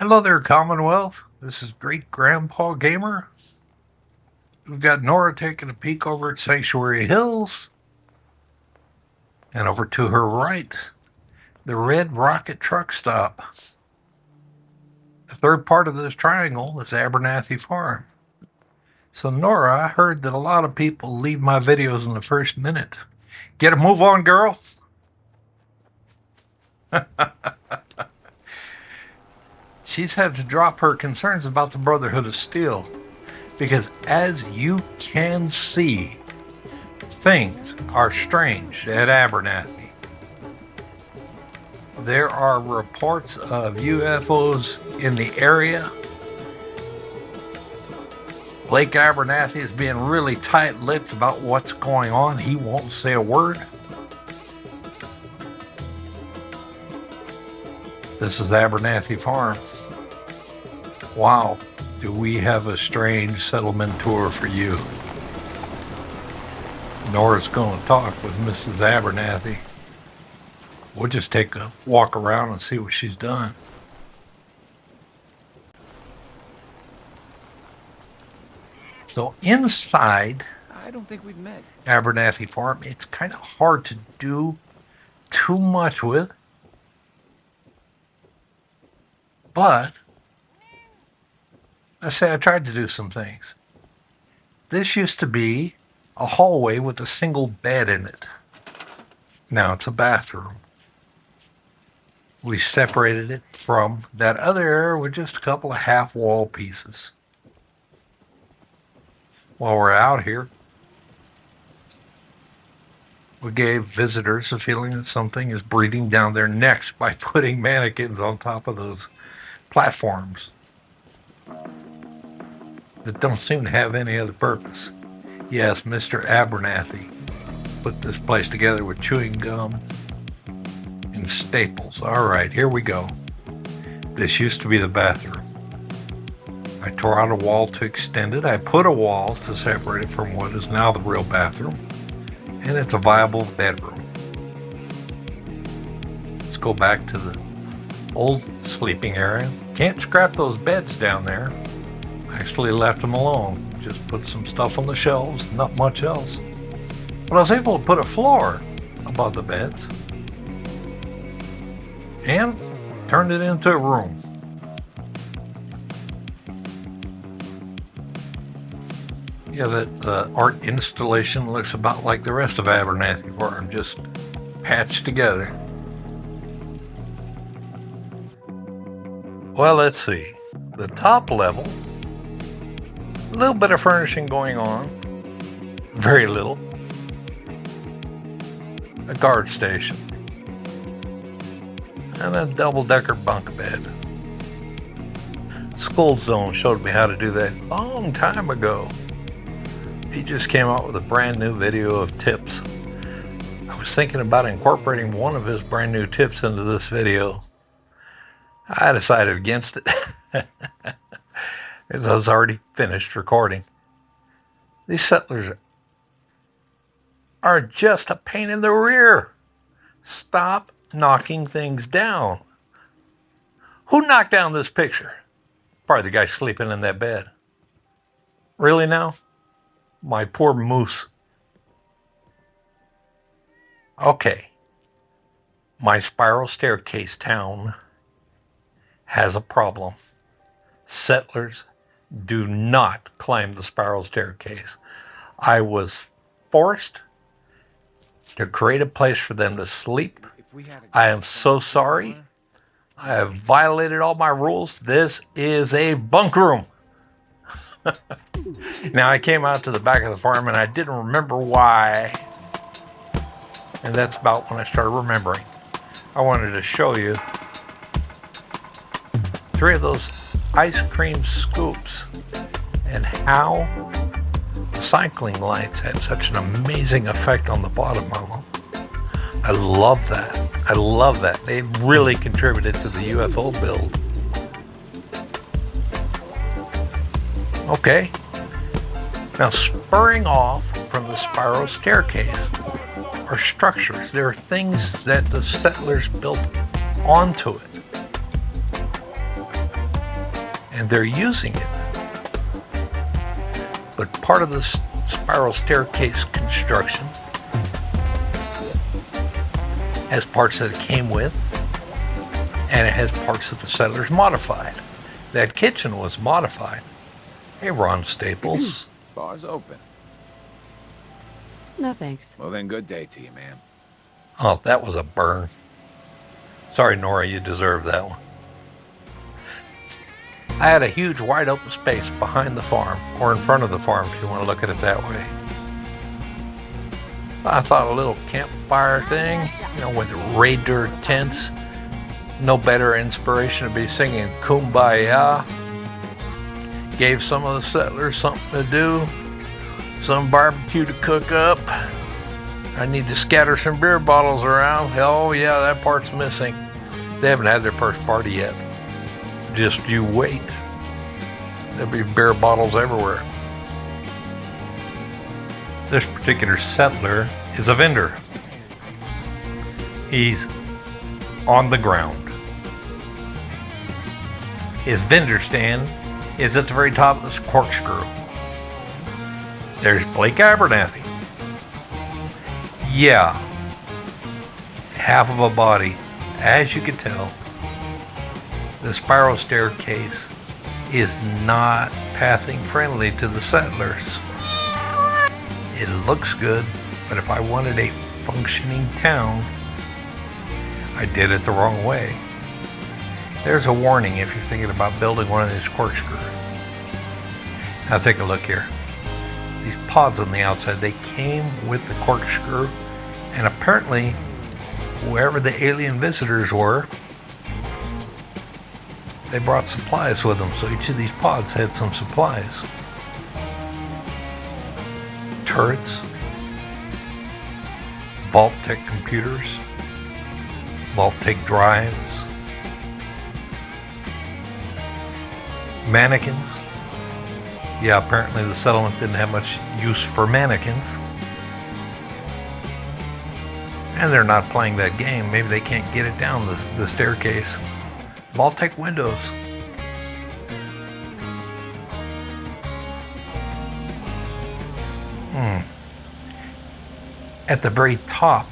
Hello there, Commonwealth. This is Great Grandpa Gamer. We've got Nora taking a peek over at Sanctuary Hills. And over to her right, the Red Rocket Truck Stop. The third part of this triangle is Abernathy Farm. So Nora, I heard that a lot of people leave my videos in the first minute. Get a move on, girl. She's had to drop her concerns about the Brotherhood of Steel because, as you can see, things are strange at Abernathy. There are reports of UFOs in the area. Blake Abernathy is being really tight-lipped about what's going on. He won't say a word. This is Abernathy Farm. Wow, do we have a strange settlement tour for you. Nora's going to talk with Mrs. Abernathy. We'll just take a walk around and see what she's done. So inside I don't think we've met. Abernathy Farm, it's kind of hard to do too much with. But I tried to do some things. This used to be a hallway with a single bed in it. Now it's a bathroom. We separated it from that other area with just a couple of half wall pieces. While we're out here, we gave visitors a feeling that something is breathing down their necks by putting mannequins on top of those platforms that don't seem to have any other purpose. Yes, Mr. Abernathy put this place together with chewing gum and staples. All right, here we go. This used to be the bathroom. I tore out a wall to extend it. I put a wall to separate it from what is now the real bathroom. And it's a viable bedroom. Let's go back to the old sleeping area. Can't scrap those beds down there. Actually left them alone. Just put some stuff on the shelves, not much else. But I was able to put a floor above the beds and turned it into a room. Yeah, that art installation looks about like the rest of Abernathy Farm, just patched together. Well, let's see. The top level, a little bit of furnishing going on. Very little. A guard station. And a double-decker bunk bed. School Zone showed me how to do that a long time ago. He just came out with a brand new video of tips. I was thinking about incorporating one of his brand new tips into this video. I decided against it. Because I was already finished recording. These settlers are just a pain in the rear. Stop knocking things down. Who knocked down this picture? Probably the guy sleeping in that bed. Really now? My poor moose. Okay. My spiral staircase town has a problem. Settlers do not climb the spiral staircase. I was forced to create a place for them to sleep. I am so sorry. I have violated all my rules. This is a bunk room. Now, I came out to the back of the farm and I didn't remember why. And that's about when I started remembering. I wanted to show you 3 of those ice cream scoops and how the cycling lights had such an amazing effect on the bottom of them. I love that. I love that. They really contributed to the UFO build. Okay. Now, spurring off from the spiral staircase are structures. There are things that the settlers built onto it. and they're using it. But part of the spiral staircase construction has parts that it came with, and it has parts that the settlers modified. That kitchen was modified. Hey, Ron Staples. Bar's open. No thanks. Well then, good day to you, ma'am. Oh, that was a burn. Sorry, Nora, you deserved that one. I had a huge wide open space behind the farm, or in front of the farm if you want to look at it that way. I thought a little campfire thing, with reindeer tents, no better inspiration to be singing Kumbaya. Gave some of the settlers something to do, some barbecue to cook up. I need to scatter some beer bottles around. Oh yeah, that part's missing. They haven't had their first party yet. Just you wait. There'll be beer bottles everywhere. This particular settler is a vendor. He's on the ground. His vendor stand is at the very top of this corkscrew. There's Blake Abernathy. Yeah, half of a body. As you can tell, the spiral staircase is not pathing friendly to the settlers. It looks good, but if I wanted a functioning town, I did it the wrong way. There's a warning if you're thinking about building one of these corkscrews. Now take a look here. These pods on the outside, they came with the corkscrew, and apparently wherever the alien visitors were, they brought supplies with them, so each of these pods had some supplies. Turrets, Vault-Tec computers, Vault-Tec drives, mannequins. Yeah, apparently the settlement didn't have much use for mannequins. And they're not playing that game. Maybe they can't get it down the staircase. Vault-Tec windows. At the very top,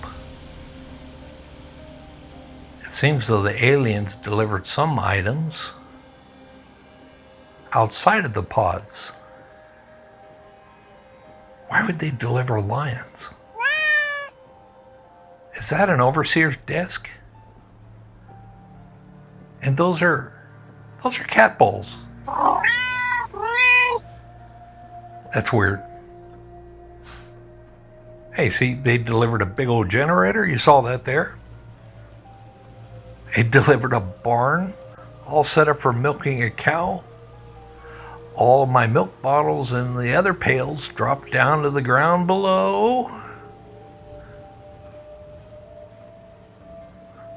it seems though the aliens delivered some items outside of the pods. Why would they deliver lions? Is that an overseer's desk? And those are cat bowls. That's weird. Hey, see, they delivered a big old generator. You saw that there. They delivered a barn, all set up for milking a cow. All of my milk bottles and the other pails dropped down to the ground below.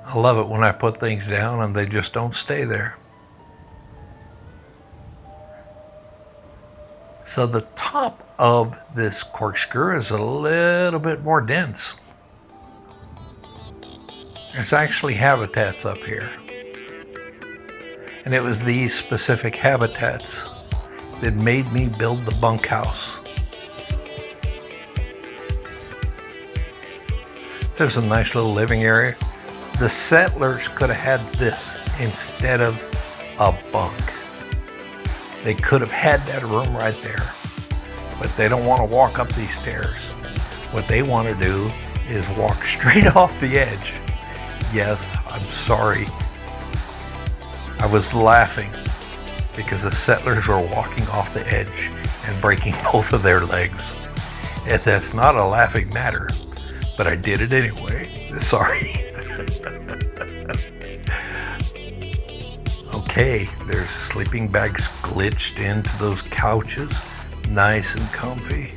I love it when I put things down and they just don't stay there. So the top of this corkscrew is a little bit more dense. There's actually habitats up here. And it was these specific habitats that made me build the bunkhouse. So there's a nice little living area. The settlers could have had this instead of a bunk. They could have had that room right there, but they don't want to walk up these stairs. What they want to do is walk straight off the edge. Yes, I'm sorry. I was laughing because the settlers were walking off the edge and breaking both of their legs. And that's not a laughing matter, but I did it anyway. Sorry. Okay, there's sleeping bags glitched into those couches, nice and comfy.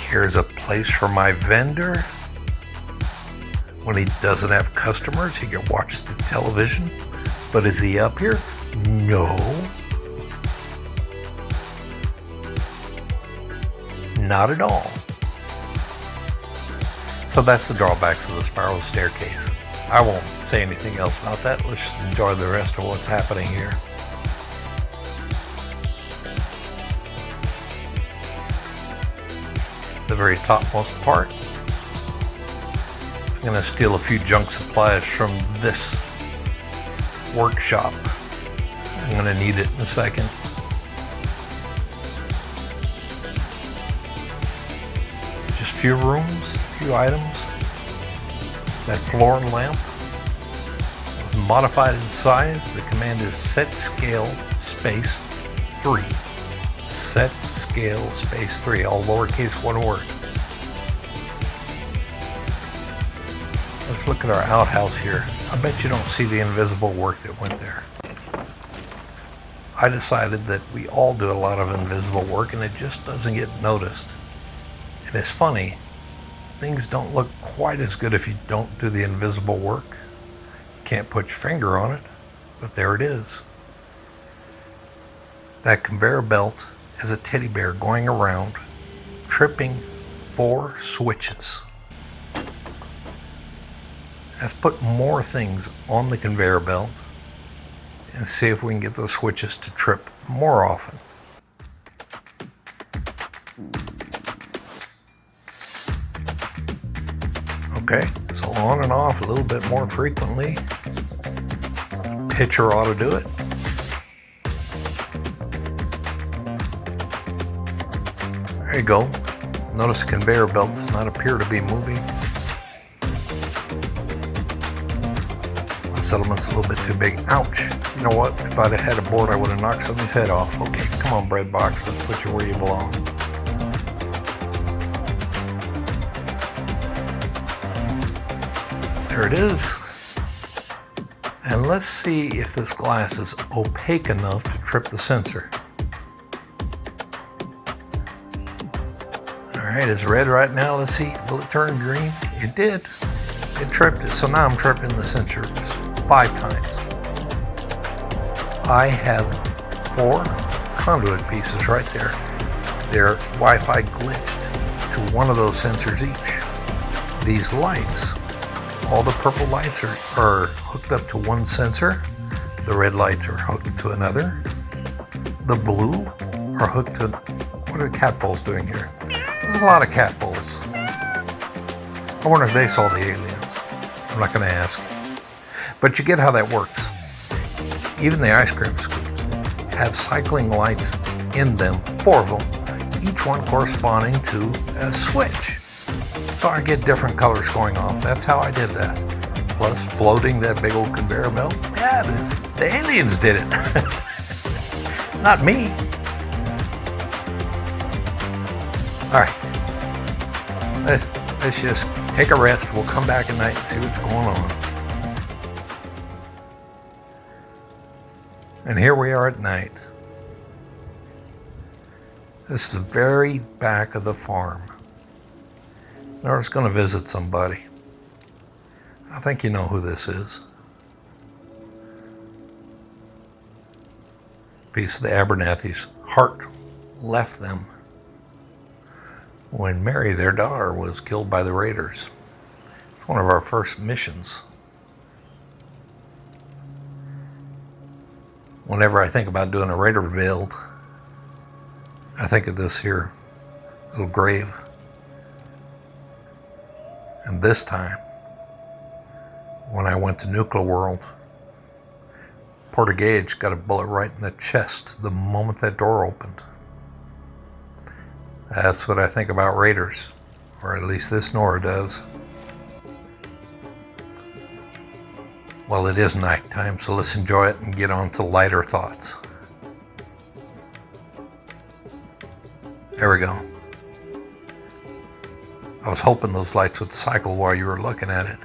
Here's a place for my vendor. When he doesn't have customers, he can watch the television. But is he up here? No. Not at all. So that's the drawbacks of the spiral staircase. I won't say anything else about that. Let's just enjoy the rest of what's happening here. The very topmost part. I'm going to steal a few junk supplies from this workshop. I'm going to need it in a second. Just a few rooms, a few items. That floor lamp is modified in size. The command is set scale space 3. Set scale space 3, all lowercase, one word. Let's look at our outhouse here. I bet you don't see the invisible work that went there. I decided that we all do a lot of invisible work and it just doesn't get noticed. And it's funny, things don't look quite as good if you don't do the invisible work. You can't put your finger on it, but there it is. That conveyor belt is a teddy bear going around, tripping 4 switches. Let's put more things on the conveyor belt and see if we can get those switches to trip more often. Okay, so on and off a little bit more frequently. Pitcher ought to do it. There you go. Notice the conveyor belt does not appear to be moving. The settlement's a little bit too big. Ouch. You know what? If I'd have had a board, I would have knocked somebody's head off. Okay, come on, bread box. Let's put you where you belong. There it is. And let's see if this glass is opaque enough to trip the sensor. Alright, it's red right now. Let's see. Will it turn green? It did. It tripped it. So now I'm tripping the sensor 5 times. I have 4 conduit pieces right there. They're Wi-Fi glitched to one of those sensors each. These lights, all the purple lights are hooked up to one sensor. The red lights are hooked to another. The blue are hooked to, what are the cat balls doing here? There's a lot of cat balls. I wonder if they saw the aliens. I'm not going to ask. But you get how that works. Even the ice cream scoops have cycling lights in them, 4 of them, each one corresponding to a switch. So I get different colors going off. That's how I did that. Plus floating that big old conveyor belt. Yeah, the aliens did it. Not me. All right. Let's just take a rest. We'll come back at night and see what's going on. And here we are at night. This is the very back of the farm. Now I was going to visit somebody. I think you know who this is. Piece of the Abernathy's heart left them when Mary, their daughter, was killed by the raiders. It's one of our first missions. Whenever I think about doing a raider build, I think of this here little grave. And this time, when I went to Nuclear World, Porter Gage got a bullet right in the chest the moment that door opened. That's what I think about raiders, or at least this Nora does. Well, it is nighttime, so let's enjoy it and get on to lighter thoughts. There we go. I was hoping those lights would cycle while you were looking at it.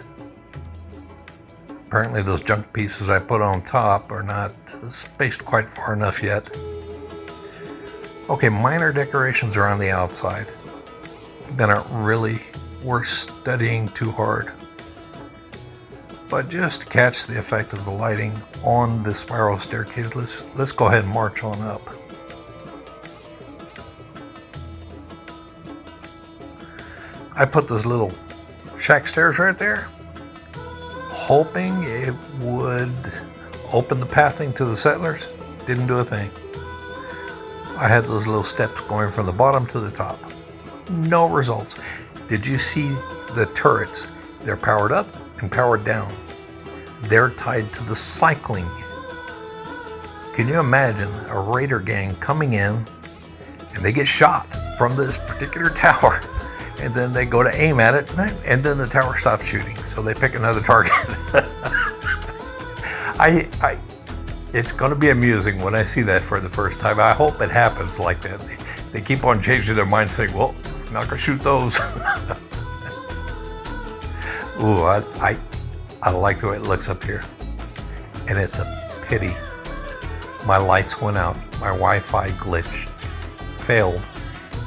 Apparently those junk pieces I put on top are not spaced quite far enough yet. Okay, minor decorations are on the outside. They're not really worth studying too hard. But just to catch the effect of the lighting on the spiral staircase, let's go ahead and march on up. I put those little shack stairs right there. hoping it would open the pathing to the settlers. Didn't do a thing. I had those little steps going from the bottom to the top. No results. Did you see the turrets? They're powered up and powered down. They're tied to the cycling. Can you imagine a raider gang coming in and they get shot from this particular tower, and then they go to aim at it, and then the tower stops shooting, so they pick another target. It's going to be amusing when I see that for the first time. I hope it happens like that. They keep on changing their mind, saying, well, we're not going to shoot those. Ooh, I like the way it looks up here. And it's a pity. My lights went out. My Wi-Fi glitch failed.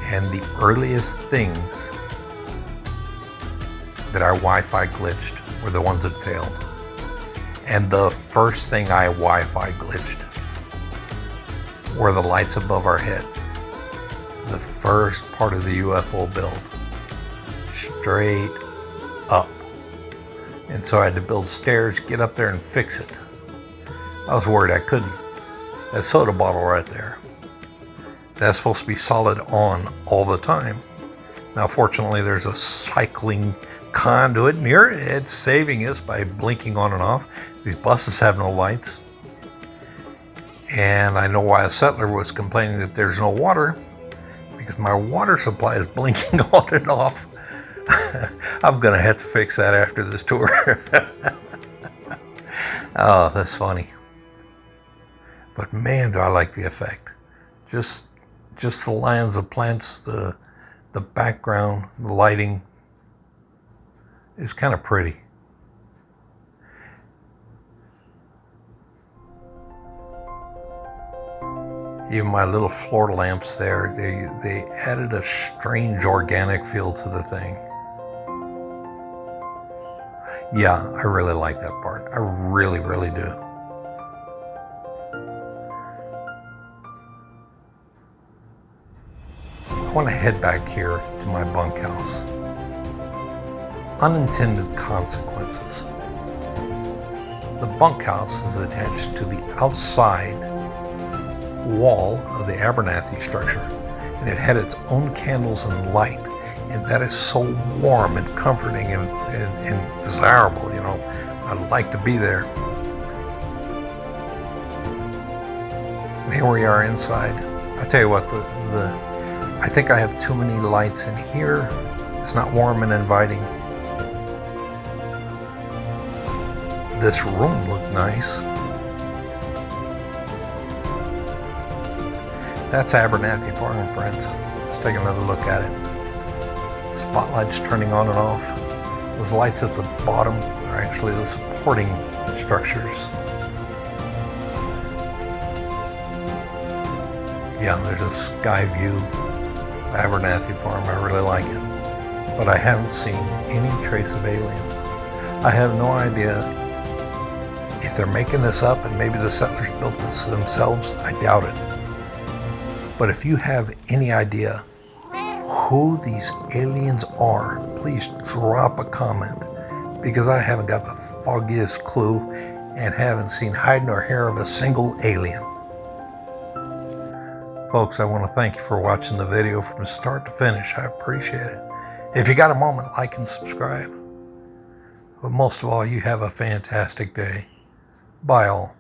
And the earliest things that our Wi-Fi glitched were the ones that failed. And the first thing I Wi-Fi glitched were the lights above our heads. The first part of the UFO build. Straight up. And so I had to build stairs, get up there and fix it. I was worried I couldn't. That soda bottle right there, that's supposed to be solid on all the time. Now fortunately there's a cycling conduit near it. It's saving us by blinking on and off. These buses have no lights. And I know why a settler was complaining that there's no water, because my water supply is blinking on and off. I'm gonna have to fix that after this tour. Oh, that's funny. But man, do I like the effect. Just the lines, the plants, the background, the lighting. It's kind of pretty. Even my little floor lamps there, they added a strange organic feel to the thing. Yeah, I really like that part. I really, really do. I want to head back here to my bunkhouse. Unintended consequences. The bunkhouse is attached to the outside wall of the Abernathy structure, and it had its own candles and light, and that is so warm and comforting and desirable. You know, I'd like to be there. And here we are inside. I tell you what, I think I have too many lights in here. It's not warm and inviting. This room looked nice. That's Abernathy Farm, friends. Let's take another look at it. Spotlights turning on and off. Those lights at the bottom are actually the supporting structures. Yeah, there's a sky view of Abernathy Farm. I really like it. But I haven't seen any trace of aliens. I have no idea if they're making this up, and maybe the settlers built this themselves. I doubt it. But if you have any idea who these aliens are, please drop a comment, because I haven't got the foggiest clue and haven't seen hide nor hair of a single alien. Folks, I want to thank you for watching the video from start to finish. I appreciate it. If you got a moment, like and subscribe. But most of all, you have a fantastic day. Bye all.